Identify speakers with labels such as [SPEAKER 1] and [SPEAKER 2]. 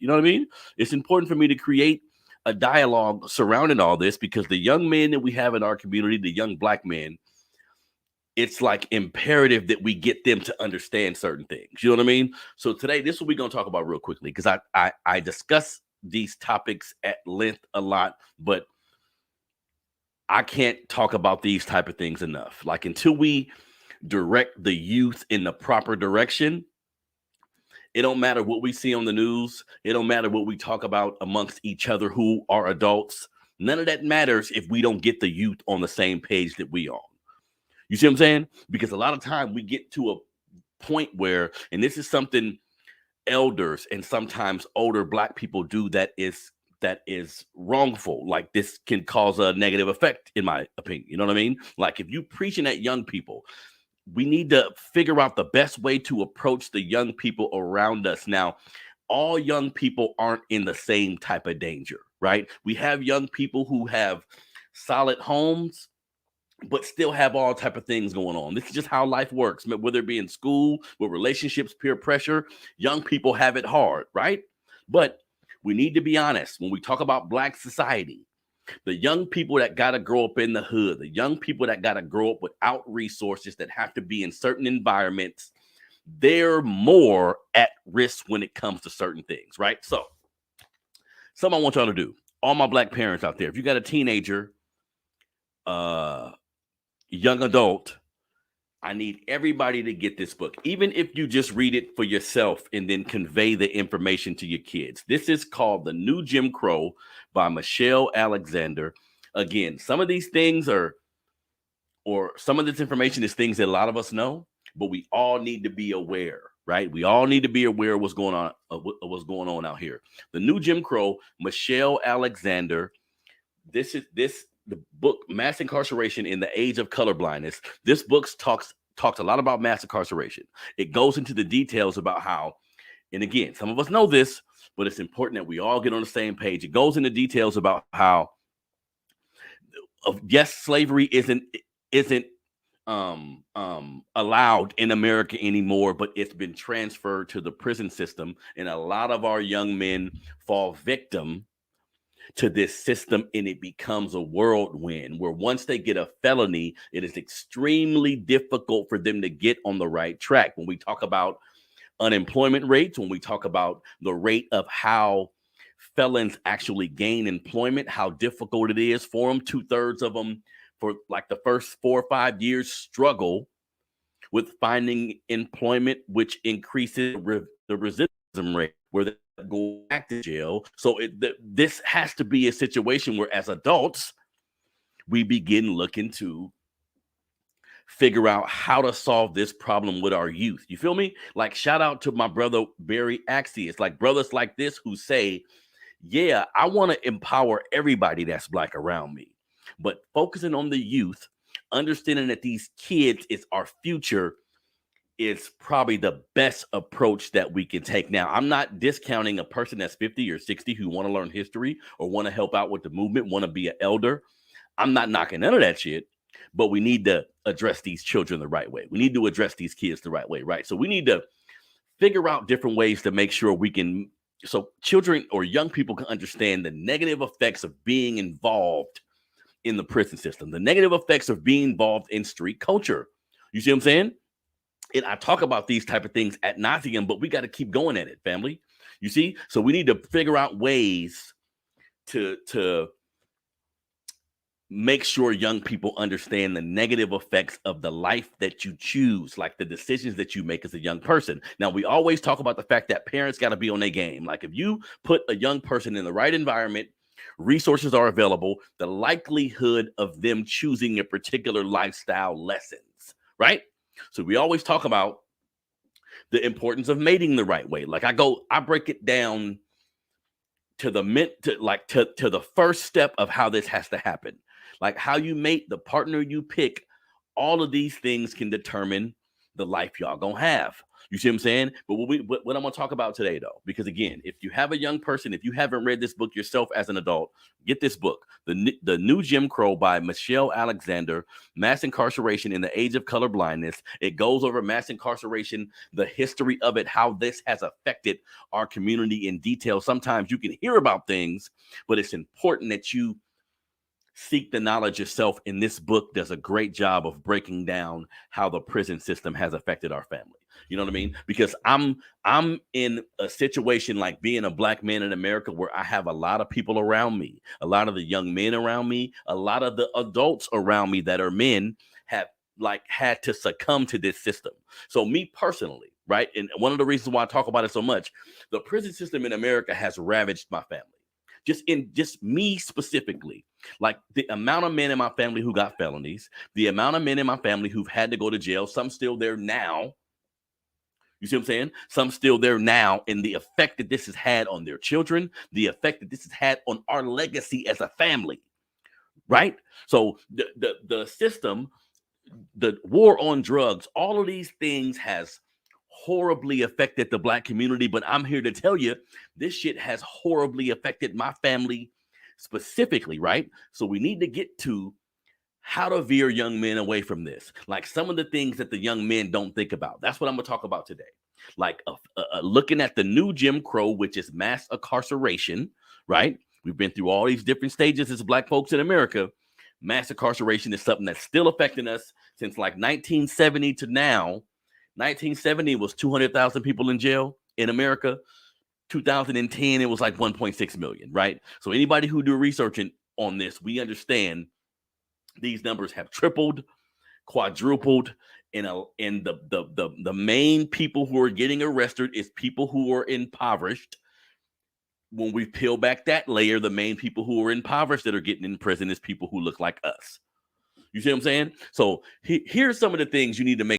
[SPEAKER 1] You know what I mean? It's important for me to create a dialogue surrounding all this because the young men that we have in our community, the young black men, it's like imperative that we get them to understand certain things. You know what I mean? So today, this is what we're going to talk about real quickly because I discuss these topics at length a lot, but I can't talk about these type of things enough. Like until we direct the youth in the proper direction, it don't matter what we see on the news. It don't matter what we talk about amongst each other who are adults. None of that matters if we don't get the youth on the same page that we on. You see what I'm saying? Because a lot of time we get to a point where, and this is something elders and sometimes older black people do that is wrongful. Like this can cause a negative effect, in my opinion. You know what I mean? Like if you preaching at young people, we need to figure out the best way to approach the young people around us. Now, all young people aren't in the same type of danger, right? We have young people who have solid homes, but still have all type of things going on. This is just how life works, whether it be in school, with relationships, peer pressure. Young people have it hard, right? But we need to be honest. When we talk about black society, the young people that got to grow up in the hood, the young people that got to grow up without resources, that have to be in certain environments, they're more at risk when it comes to certain things, right? So, something I want y'all to do, all my black parents out there, if you got a teenager, young adult, I need everybody to get this book, even if you just read it for yourself and then convey the information to your kids. This is called The New Jim Crow by Michelle Alexander. Again, some of these things or some of this information is things that a lot of us know, but we all need to be aware, right? We all need to be aware of what's going on out here. The New Jim Crow, Michelle Alexander. The book, Mass Incarceration in the Age of Colorblindness. This book talks a lot about mass incarceration. It goes into the details about how, and again, some of us know this, but it's important that we all get on the same page. It goes into details about how, yes, slavery isn't allowed in America anymore, but it's been transferred to the prison system, and a lot of our young men fall victim to this system, and it becomes a whirlwind where once they get a felony, it is extremely difficult for them to get on the right track. When we talk about unemployment rates, when we talk about the rate of how felons actually gain employment, how difficult it is for them, 2/3 of them for like the first 4 or 5 years struggle with finding employment, which increases the recidivism rate where they go back to jail. So this has to be a situation where as adults, we begin looking to figure out how to solve this problem with our youth. You feel me? Like shout out to my brother, Barry Axius, like brothers like this who say, yeah, I want to empower everybody that's black around me, but focusing on the youth, understanding that these kids is our future, is probably the best approach that we can take. Now, I'm not discounting a person that's 50 or 60 who want to learn history or want to help out with the movement, want to be an elder. I'm not knocking none of that shit, but we need to address these children the right way. We need to address these kids the right way, right? So we need to figure out different ways to make sure we can, so children or young people can understand the negative effects of being involved in the prison system, the negative effects of being involved in street culture. You see what I'm saying? And I talk about these type of things ad nauseum, but we got to keep going at it, family. You see? So we need to figure out ways to make sure young people understand the negative effects of the life that you choose, like the decisions that you make as a young person. Now, we always talk about the fact that parents got to be on their game. Like if you put a young person in the right environment, resources are available, the likelihood of them choosing a particular lifestyle lessens, right? So we always talk about the importance of mating the right way. Like I break it down to the first step of how this has to happen. Like how you mate, the partner you pick, all of these things can determine the life y'all gonna have. You see what I'm saying? But what I'm going to talk about today, though, because again, if you have a young person, if you haven't read this book yourself as an adult, get this book, The New Jim Crow by Michelle Alexander, Mass Incarceration in the Age of Colorblindness. It goes over mass incarceration, the history of it, how this has affected our community in detail. Sometimes you can hear about things, but it's important that you seek the knowledge yourself. And this book does a great job of breaking down how the prison system has affected our family. You know what I mean? Because I'm in a situation like being a black man in America where I have a lot of people around me, a lot of the young men around me, a lot of the adults around me that are men have like had to succumb to this system. So me personally, right? And one of the reasons why I talk about it so much, the prison system in America has ravaged my family. Just me specifically, like the amount of men in my family who got felonies, the amount of men in my family who've had to go to jail, some still there now. You see what I'm saying? Some still there now, and the effect that this has had on their children, the effect that this has had on our legacy as a family, right? So the system, the war on drugs, all of these things has horribly affected the black community. But I'm here to tell you, this shit has horribly affected my family specifically, right? So we need to get to how to veer young men away from this. Like some of the things that the young men don't think about. That's what I'm going to talk about today. Like looking at the new Jim Crow, which is mass incarceration, right? We've been through all these different stages as black folks in America. Mass incarceration is something that's still affecting us since like 1970 to now. 1970 was 200,000 people in jail in America. 2010, it was like 1.6 million, right? So anybody who do research on this, we understand these numbers have tripled, quadrupled, and the main people who are getting arrested is people who are impoverished. When we peel back that layer, the main people who are impoverished that are getting in prison is people who look like us. You see what I'm saying? So here's some of the things you need to make